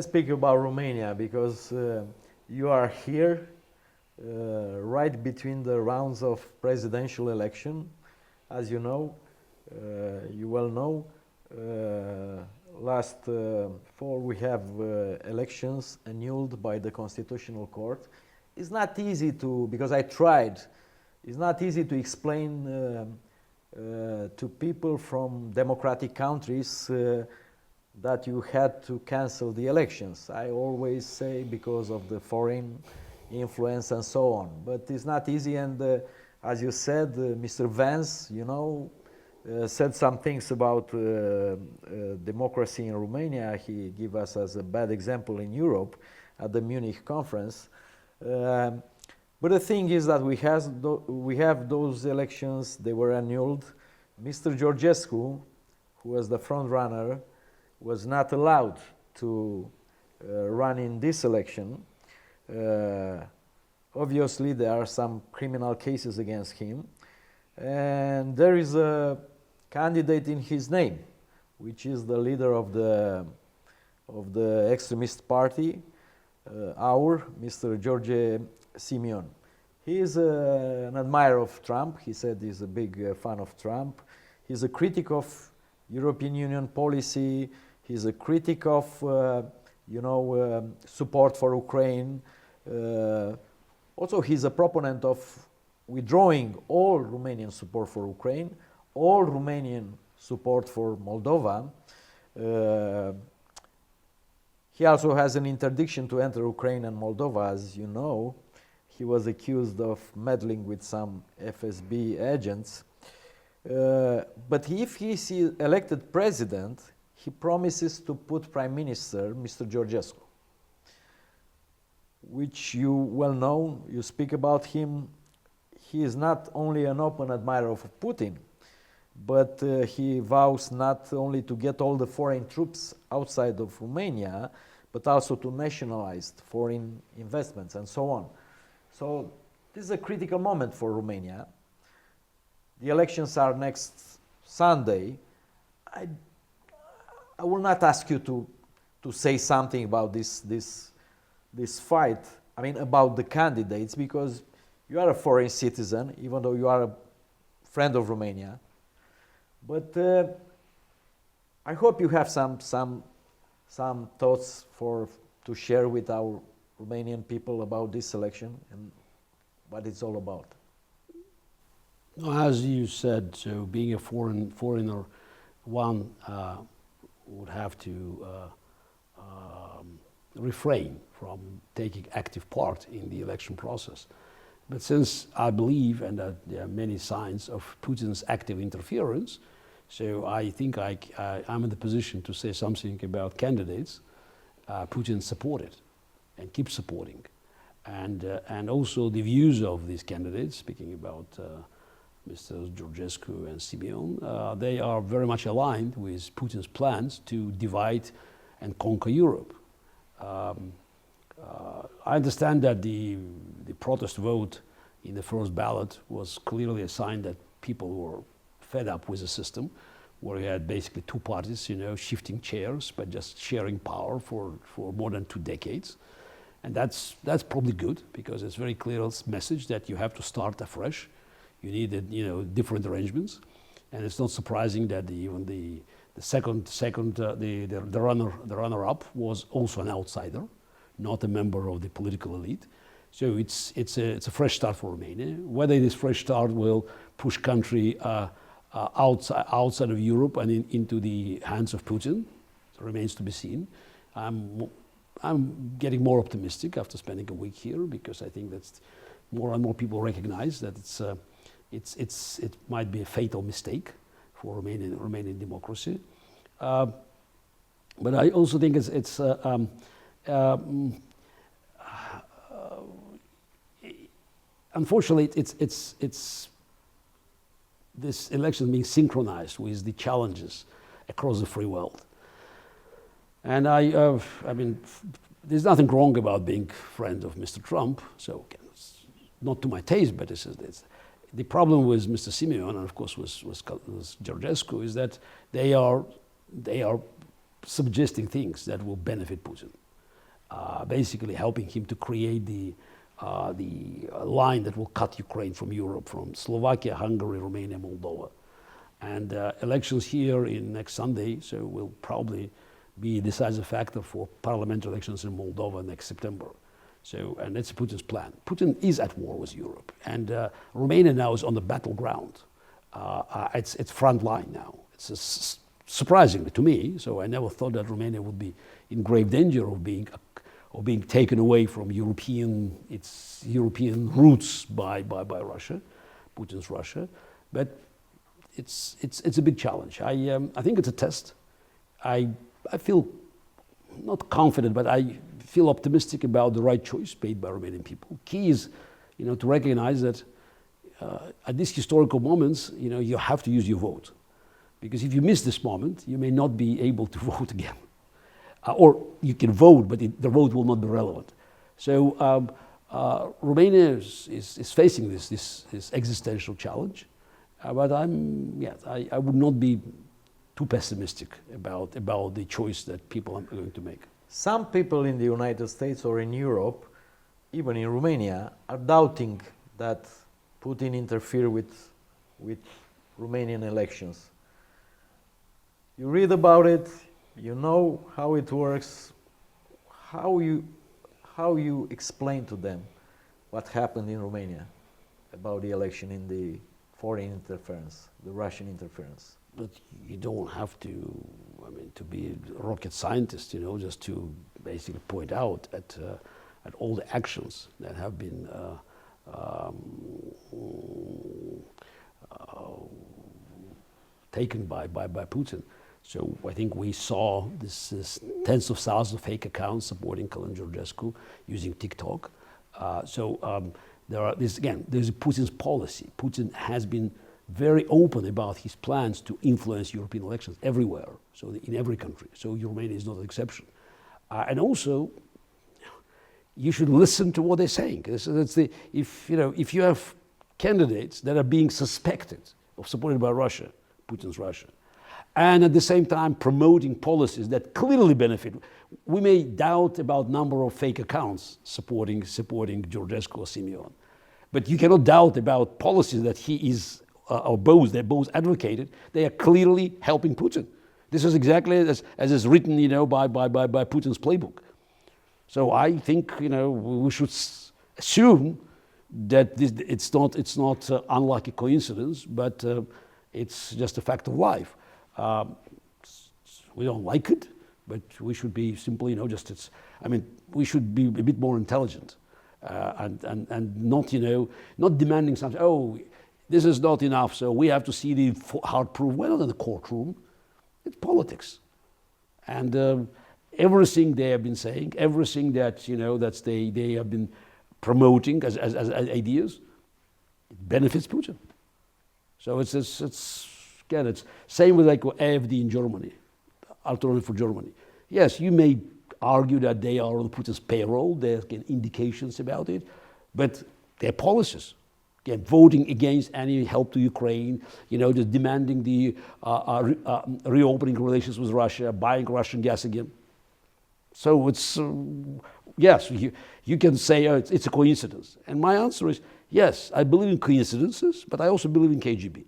Speak about Romania because you are here right between the rounds of presidential election. As you know, you well know, last fall we have elections annulled by the Constitutional Court. It's not easy to, because I tried, it's not easy to explain to people from democratic countries that you had to cancel the elections. I always say because of the foreign influence and so on. But it's not easy, and as you said, Mr. Vance, you know, said some things about democracy in Romania. He gave us as a bad example in Europe at the Munich conference. But the thing is that we have those elections, they were annulled. Mr. Georgescu, who was the front runner, was not allowed to run in this election. Obviously, there are some criminal cases against him. And there is a candidate in his name, which is the leader of the extremist party, Mr. George Simion. He is an admirer of Trump. He said he's a big fan of Trump. He's a critic of European Union policy. He's a critic of, support for Ukraine. Also, he's a proponent of withdrawing all Romanian support for Ukraine, all Romanian support for Moldova. He also has an interdiction to enter Ukraine and Moldova, as you know. He was accused of meddling with some FSB agents. But if he is elected president, he promises to put Prime Minister Mr. Georgescu, which you well know, you speak about him. He is not only an open admirer of Putin, but he vows not only to get all the foreign troops outside of Romania, but also to nationalize foreign investments and so on. So this is a critical moment for Romania. The elections are next Sunday. I will not ask you to say something about this fight, I mean about the candidates, because you are a foreign citizen, even though you are a friend of Romania. But I hope you have some thoughts to share with our Romanian people about this election and what it's all about. As you said, so being a foreigner, one would have to refrain from taking active part in the election process. But since I believe, and that there are many signs of Putin's active interference, so I think I'm in the position to say something about candidates Putin supported and keeps supporting. And also the views of these candidates, speaking about Mr. Georgescu and Simion, they are very much aligned with Putin's plans to divide and conquer Europe. I understand that the protest vote in the first ballot was clearly a sign that people were fed up with the system, where you had basically two parties, shifting chairs, but just sharing power for more than 2 decades. And that's probably good, because it's very clear message that you have to start afresh. You needed, different arrangements, and it's not surprising that even the runner-up was also an outsider, not a member of the political elite. So it's a fresh start for Romania. Whether this fresh start will push country outside of Europe and into the hands of Putin remains to be seen. I'm getting more optimistic after spending a week here, because I think that more and more people recognize that it might be a fatal mistake for Romanian democracy. But I also think unfortunately, it's this election being synchronized with the challenges across the free world. And there's nothing wrong about being friend of Mr. Trump. So it's not to my taste, but the problem with Mr. Simion, and of course with Georgescu, is that they are suggesting things that will benefit Putin. basically helping him to create the line that will cut Ukraine from Europe, from Slovakia, Hungary, Romania, Moldova. And elections here in next Sunday, so will probably be a decisive factor for parliamentary elections in Moldova next September. So, and that's Putin's plan. Putin is at war with Europe, and Romania now is on the battleground. It's front line now. It's surprisingly to me. So I never thought that Romania would be in grave danger of being taken away from its European roots by Russia, Putin's Russia. But it's a big challenge. I think it's a test. I feel not confident, but I feel optimistic about the right choice made by Romanian people. Key is, to recognize that at these historical moments, you have to use your vote, because if you miss this moment, you may not be able to vote again, or you can vote, but the vote will not be relevant. So Romania is facing this existential challenge, but I would not be too pessimistic about the choice that people are going to make. Some people in the United States or in Europe, even in Romania, are doubting that Putin interfered with Romanian elections. You read about it, you know how it works. How you explain to them what happened in Romania about the election, in the foreign interference, the Russian interference? But you don't have to, to be a rocket scientist, just to basically point out at all the actions that have been taken by Putin. So I think we saw this tens of thousands of fake accounts supporting Georgescu using TikTok. There's Putin's policy. Putin has been very open about his plans to influence European elections everywhere, so in every country. So Romania is not an exception. And also, you should listen to what they're saying. If you have candidates that are being suspected of supported by Russia, Putin's Russia, and at the same time promoting policies that clearly benefit, we may doubt about number of fake accounts supporting Georgescu or Simion, but you cannot doubt about policies that he is they're both advocated. They are clearly helping Putin. This is exactly as is written, by Putin's playbook. So I think, we should assume that it's not unlucky coincidence, but it's just a fact of life. We don't like it, but we should be simply, we should be a bit more intelligent and not demanding something. Oh, this is not enough, so we have to see the hard proof. We're not in the courtroom. It's politics. And everything they have been saying, everything that, that they have been promoting as ideas, it benefits Putin. So it's same with like AfD in Germany, Alternative for Germany. Yes, you may argue that they are on Putin's payroll, there's indications about it, but their policies, voting against any help to Ukraine, just demanding the reopening relations with Russia, buying Russian gas again. So it's, yes, you can say it's a coincidence. And my answer is, yes, I believe in coincidences, but I also believe in KGB.